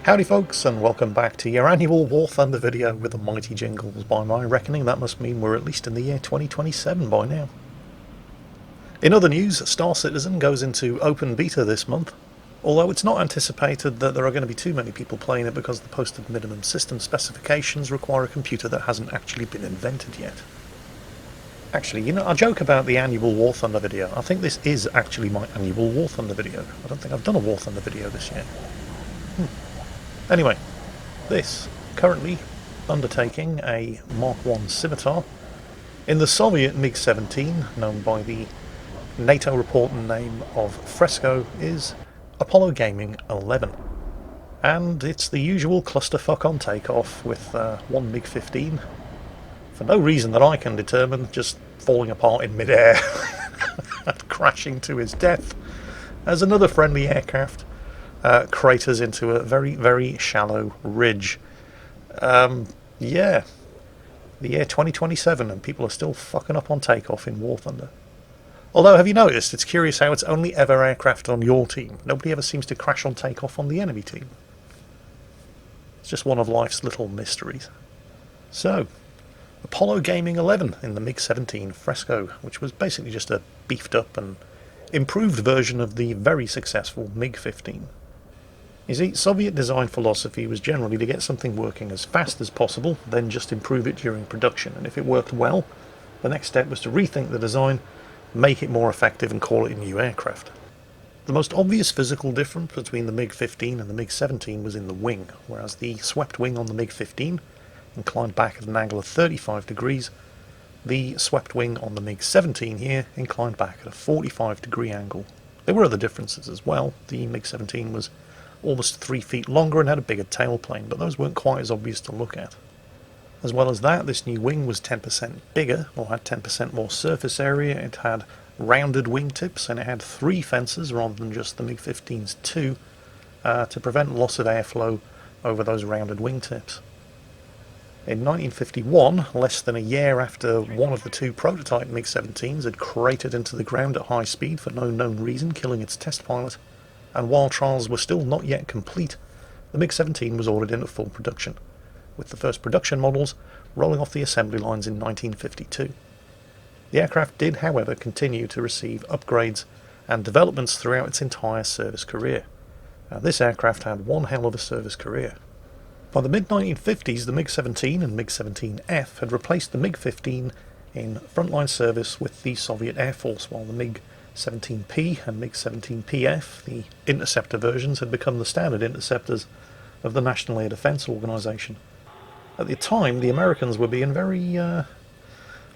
Howdy folks, and welcome back to your annual War Thunder video with the mighty Jingles. By my reckoning, that must mean we're at least in the year 2027 by now. In other news, Star Citizen goes into open beta this month, although it's not anticipated that there are going to be too many people playing it because the posted minimum system specifications require a computer that hasn't actually been invented yet. Actually, you know, I joke about the annual War Thunder video. I think this is actually my annual War Thunder video. I don't think I've done a War Thunder video this year. Anyway, this currently undertaking a Mark I scimitar in the Soviet MiG-17, known by the NATO reporting name of Alfresco, is Apollo Gaming 11. And it's the usual clusterfuck on takeoff with one MiG-15, for no reason that I can determine, just falling apart in mid-air and crashing to his death as another friendly aircraft craters into a very, very shallow ridge. Yeah, the year 2027 and people are still fucking up on takeoff in War Thunder. Although, have you noticed, it's curious how it's only ever aircraft on your team. Nobody ever seems to crash on takeoff on the enemy team. It's just one of life's little mysteries. So, Apollo Gaming 11 in the MiG-17 Fresco, which was basically just a beefed up and improved version of the very successful MiG-15. You see, Soviet design philosophy was generally to get something working as fast as possible, then just improve it during production, and if it worked well, the next step was to rethink the design, make it more effective and call it a new aircraft. The most obvious physical difference between the MiG-15 and the MiG-17 was in the wing, whereas the swept wing on the MiG-15 inclined back at an angle of 35 degrees, the swept wing on the MiG-17 here inclined back at a 45 degree angle. There were other differences as well. The MiG-17 was almost 3 feet longer and had a bigger tailplane, but those weren't quite as obvious to look at. As well as that, this new wing was 10% bigger, or had 10% more surface area. It had rounded wingtips, and it had 3 fences rather than just the MiG-15's 2, to prevent loss of airflow over those rounded wingtips. In 1951, less than a year after one of the 2 prototype MiG-17s had cratered into the ground at high speed for no known reason, killing its test pilot, and while trials were still not yet complete, the MiG-17 was ordered into full production, with the first production models rolling off the assembly lines in 1952. The aircraft did, however, continue to receive upgrades and developments throughout its entire service career. Now, this aircraft had one hell of a service career. By the mid-1950s, the MiG-17 and MiG-17F had replaced the MiG-15 in frontline service with the Soviet Air Force, while the MiG-17P and MiG-17PF, the interceptor versions, had become the standard interceptors of the National Air Defense Organization. At the time, the Americans were being very,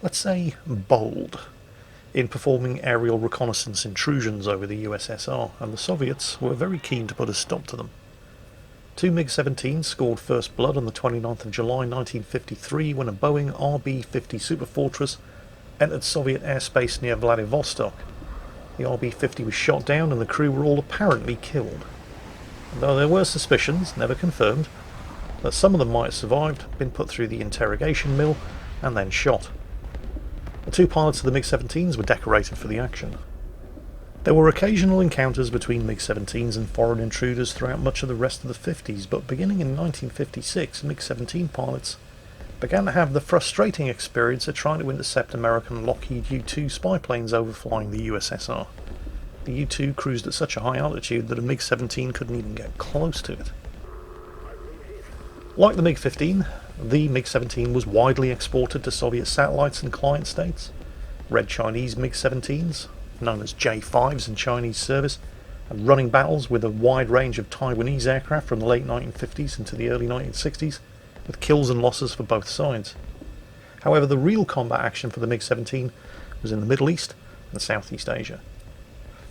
let's say, bold in performing aerial reconnaissance intrusions over the USSR, and the Soviets were very keen to put a stop to them. 2 MiG-17s scored first blood on the 29th of July 1953 when a Boeing RB-50 Superfortress entered Soviet airspace near Vladivostok. The RB-50 was shot down and the crew were all apparently killed. Though there were suspicions, never confirmed, that some of them might have survived, been put through the interrogation mill, and then shot. The 2 pilots of the MiG-17s were decorated for the action. There were occasional encounters between MiG-17s and foreign intruders throughout much of the rest of the 50s, but beginning in 1956, MiG-17 pilots began to have the frustrating experience of trying to intercept American Lockheed U-2 spy planes overflying the USSR. The U-2 cruised at such a high altitude that a MiG-17 couldn't even get close to it. Like the MiG-15, the MiG-17 was widely exported to Soviet satellites and client states. Red Chinese MiG-17s, known as J-5s in Chinese service, and running battles with a wide range of Taiwanese aircraft from the late 1950s into the early 1960s, with kills and losses for both sides. However, the real combat action for the MiG-17 was in the Middle East and Southeast Asia.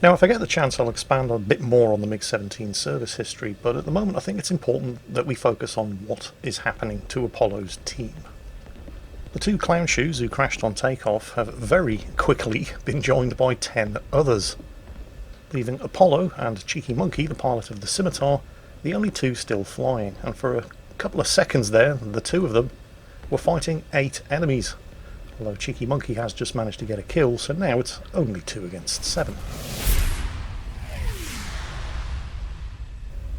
Now, if I get the chance, I'll expand a bit more on the MiG-17 service history, but at the moment I think it's important that we focus on what is happening to Apollo's team. The 2 clown shoes who crashed on takeoff have very quickly been joined by 10 others, leaving Apollo and Cheeky Monkey, the pilot of the scimitar, the only 2 still flying, and for a couple of seconds there, the 2 of them were fighting 8 enemies, although Cheeky Monkey has just managed to get a kill, so now it's only 2 against 7.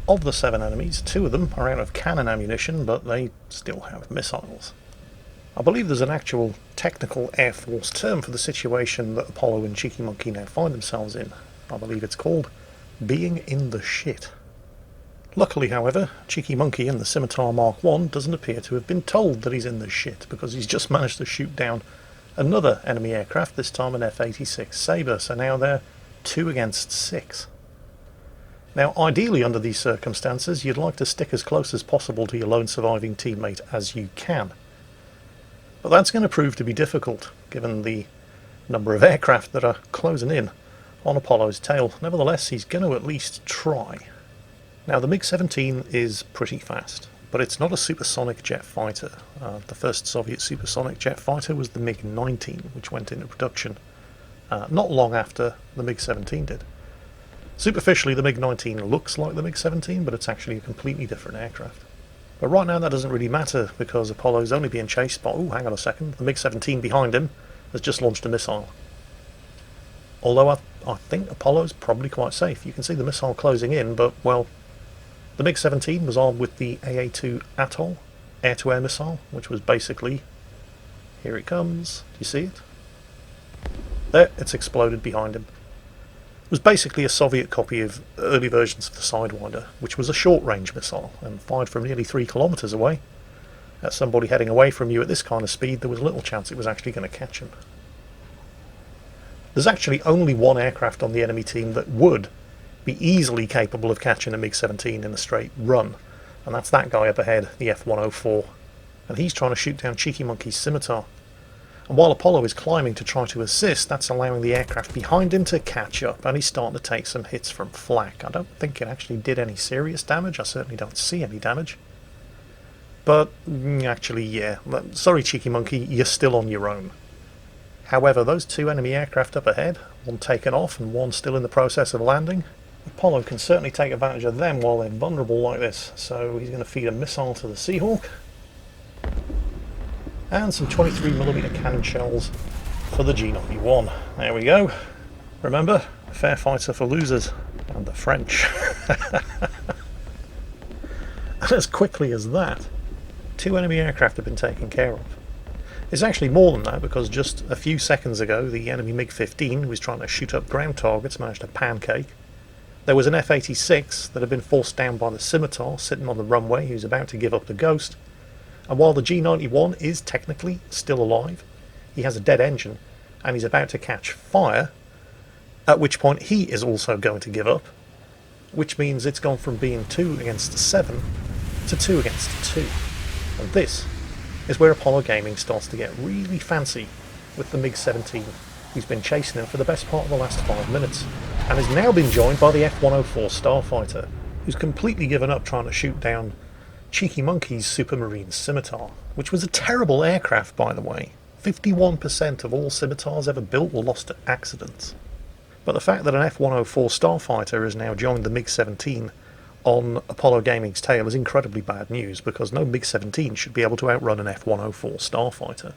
Of the 7 enemies, 2 of them are out of cannon ammunition, but they still have missiles. I believe there's an actual technical Air Force term for the situation that Apollo and Cheeky Monkey now find themselves in. I believe it's called being in the shit. Luckily, however, Cheeky Monkey in the Scimitar Mark I doesn't appear to have been told that he's in the shit, because he's just managed to shoot down another enemy aircraft, this time an F-86 Sabre, so now they're 2 against 6. Now, ideally under these circumstances, you'd like to stick as close as possible to your lone surviving teammate as you can. But that's going to prove to be difficult, given the number of aircraft that are closing in on Apollo's tail. Nevertheless, he's going to at least try. Now, the MiG-17 is pretty fast, but it's not a supersonic jet fighter. The first Soviet supersonic jet fighter was the MiG-19, which went into production not long after the MiG-17 did. Superficially, the MiG-19 looks like the MiG-17, but it's actually a completely different aircraft. But right now that doesn't really matter, because Apollo's only being chased by... oh, hang on a second. The MiG-17 behind him has just launched a missile. Although I think Apollo's probably quite safe. You can see the missile closing in, but, well, the MiG-17 was armed with the AA-2 Atoll air-to-air missile, which was basically... here it comes. Do you see it? There, it's exploded behind him. It was basically a Soviet copy of early versions of the Sidewinder, which was a short-range missile and fired from nearly 3 kilometres away. At somebody heading away from you at this kind of speed, there was little chance it was actually going to catch him. There's actually only 1 aircraft on the enemy team that would be easily capable of catching a MiG-17 in a straight run, and that's that guy up ahead, the F-104. And he's trying to shoot down Cheeky Monkey's Scimitar. And while Apollo is climbing to try to assist, that's allowing the aircraft behind him to catch up, and he's starting to take some hits from flak. I don't think it actually did any serious damage. I certainly don't see any damage. But, actually, yeah. Sorry, Cheeky Monkey, you're still on your own. However, those 2 enemy aircraft up ahead, one taken off and one still in the process of landing, Apollo can certainly take advantage of them while they're vulnerable like this. So he's going to feed a missile to the Seahawk. And some 23mm cannon shells for the G91. There we go. Remember, fair fighter for losers. And the French. And as quickly as that, 2 enemy aircraft have been taken care of. It's actually more than that, because just a few seconds ago, the enemy MiG-15, who was trying to shoot up ground targets, managed to pancake. There was an F-86 that had been forced down by the Scimitar, sitting on the runway, who's about to give up the ghost. And while the G91 is technically still alive, he has a dead engine, and he's about to catch fire, at which point he is also going to give up, which means it's gone from being 2 against 7 to 2 against 2. And this is where Apollo Gaming starts to get really fancy with the MiG-17, who's been chasing him for the best part of the last 5 minutes, and has now been joined by the F-104 Starfighter, who's completely given up trying to shoot down Cheeky Monkey's Supermarine Scimitar, which was a terrible aircraft, by the way. 51% of all Scimitars ever built were lost to accidents. But the fact that an F-104 Starfighter has now joined the MiG-17 on Apollo Gaming's tail is incredibly bad news, because no MiG-17 should be able to outrun an F-104 Starfighter.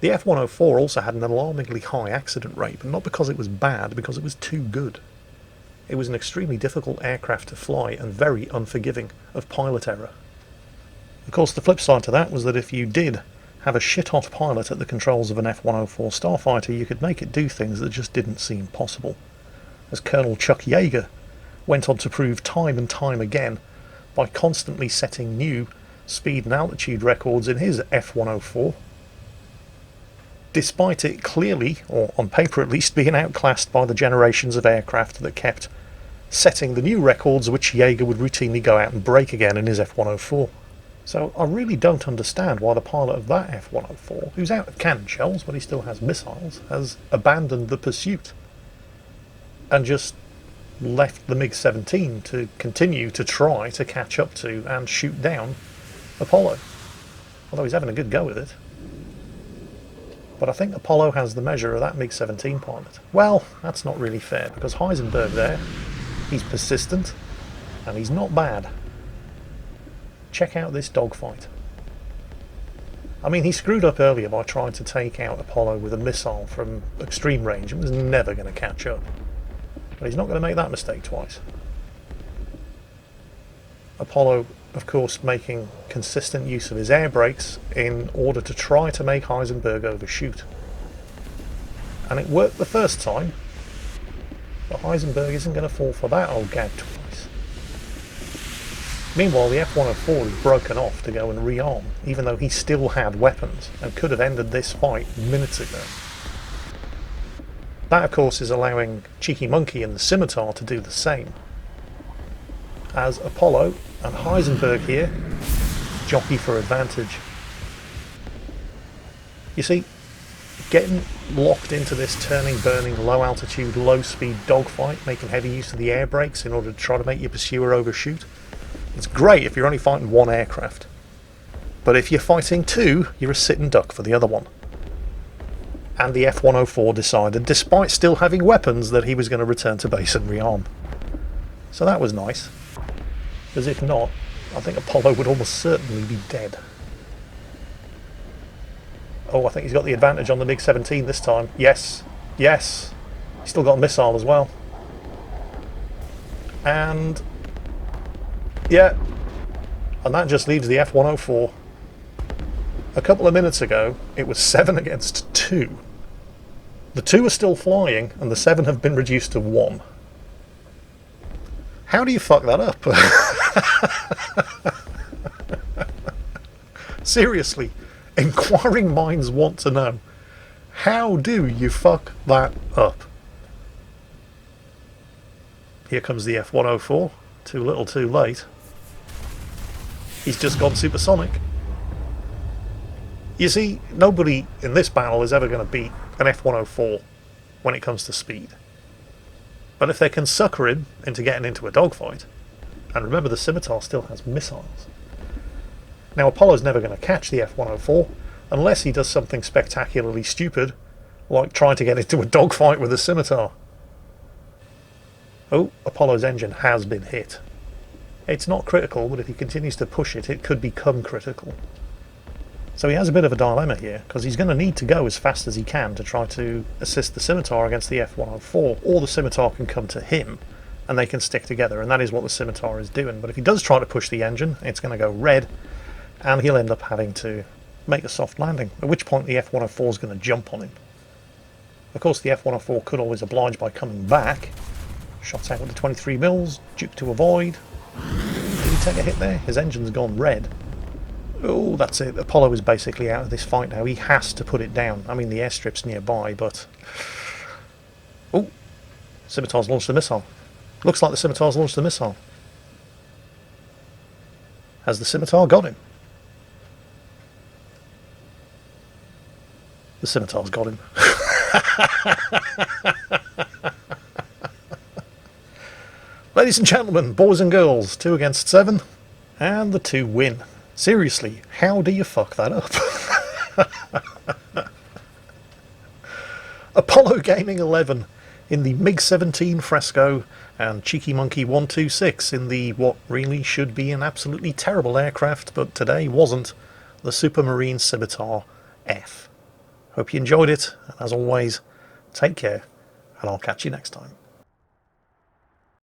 The F-104 also had an alarmingly high accident rate, but not because it was bad, because it was too good. It was an extremely difficult aircraft to fly and very unforgiving of pilot error. Of course, the flip side to that was that if you did have a shit-hot pilot at the controls of an F-104 Starfighter, you could make it do things that just didn't seem possible. As Colonel Chuck Yeager went on to prove time and time again by constantly setting new speed and altitude records in his F-104, despite it clearly, or on paper at least, being outclassed by the generations of aircraft that kept setting the new records which Yeager would routinely go out and break again in his F-104. So I really don't understand why the pilot of that F-104, who's out of cannon shells but he still has missiles, has abandoned the pursuit and just left the MiG-17 to continue to try to catch up to and shoot down Apollo. Although he's having a good go with it. But I think Apollo has the measure of that MiG-17 pilot. Well, that's not really fair, because Heisenberg there, he's persistent, and he's not bad. Check out this dogfight. I mean, he screwed up earlier by trying to take out Apollo with a missile from extreme range and was never going to catch up. But he's not going to make that mistake twice. Apollo, of course, making consistent use of his air brakes in order to try to make Heisenberg overshoot. And it worked the first time, but Heisenberg isn't going to fall for that old gag twice. Meanwhile, the F-104 is broken off to go and rearm, even though he still had weapons and could have ended this fight minutes ago. That, of course, is allowing Cheeky Monkey and the Scimitar to do the same, as Apollo and Heisenberg here jockey for advantage. You see, getting locked into this turning, burning, low altitude, low speed dogfight, making heavy use of the air brakes in order to try to make your pursuer overshoot, it's great if you're only fighting one aircraft. But if you're fighting two, you're a sitting duck for the other one. And the F-104 decided, despite still having weapons, that he was going to return to base and rearm. So that was nice. Because if not, I think Apollo would almost certainly be dead. Oh, I think he's got the advantage on the MiG-17 this time. Yes, yes. He's still got a missile as well. And yeah, and that just leaves the F-104. A couple of minutes ago, it was 7 against 2. The 2 are still flying, and the 7 have been reduced to 1. How do you fuck that up? Seriously, inquiring minds want to know. How do you fuck that up? Here comes the F-104. Too little, too late. He's just gone supersonic. You see, nobody in this battle is ever going to beat an F-104 when it comes to speed. But if they can sucker him into getting into a dogfight, and remember the Scimitar still has missiles. Now Apollo's never going to catch the F-104 unless he does something spectacularly stupid, like trying to get into a dogfight with a Scimitar. Oh, Apollo's engine has been hit. It's not critical, but if he continues to push it, it could become critical. So he has a bit of a dilemma here, because he's going to need to go as fast as he can to try to assist the Scimitar against the F-104, or the Scimitar can come to him, and they can stick together, and that is what the Scimitar is doing. But if he does try to push the engine, it's going to go red, and he'll end up having to make a soft landing, at which point the F-104 is going to jump on him. Of course, the F-104 could always oblige by coming back. Shot out with the 23 mils, duke to avoid. Did he take a hit there? His engine's gone red. Oh, that's it. Apollo is basically out of this fight now. He has to put it down. I mean, the airstrip's nearby, but... Oh, Scimitar's launched a missile. Looks like the Scimitar's launched a missile. Has the Scimitar got him? The Scimitar's got him. Ladies and gentlemen, boys and girls, 2 against 7, and the 2 win. Seriously, how do you fuck that up? Apollo Gaming 11 in the MiG-17 Fresco, and Cheeky Monkey 126 in the what really should be an absolutely terrible aircraft, but today wasn't, the Supermarine Scimitar F. Hope you enjoyed it, and as always, take care, and I'll catch you next time.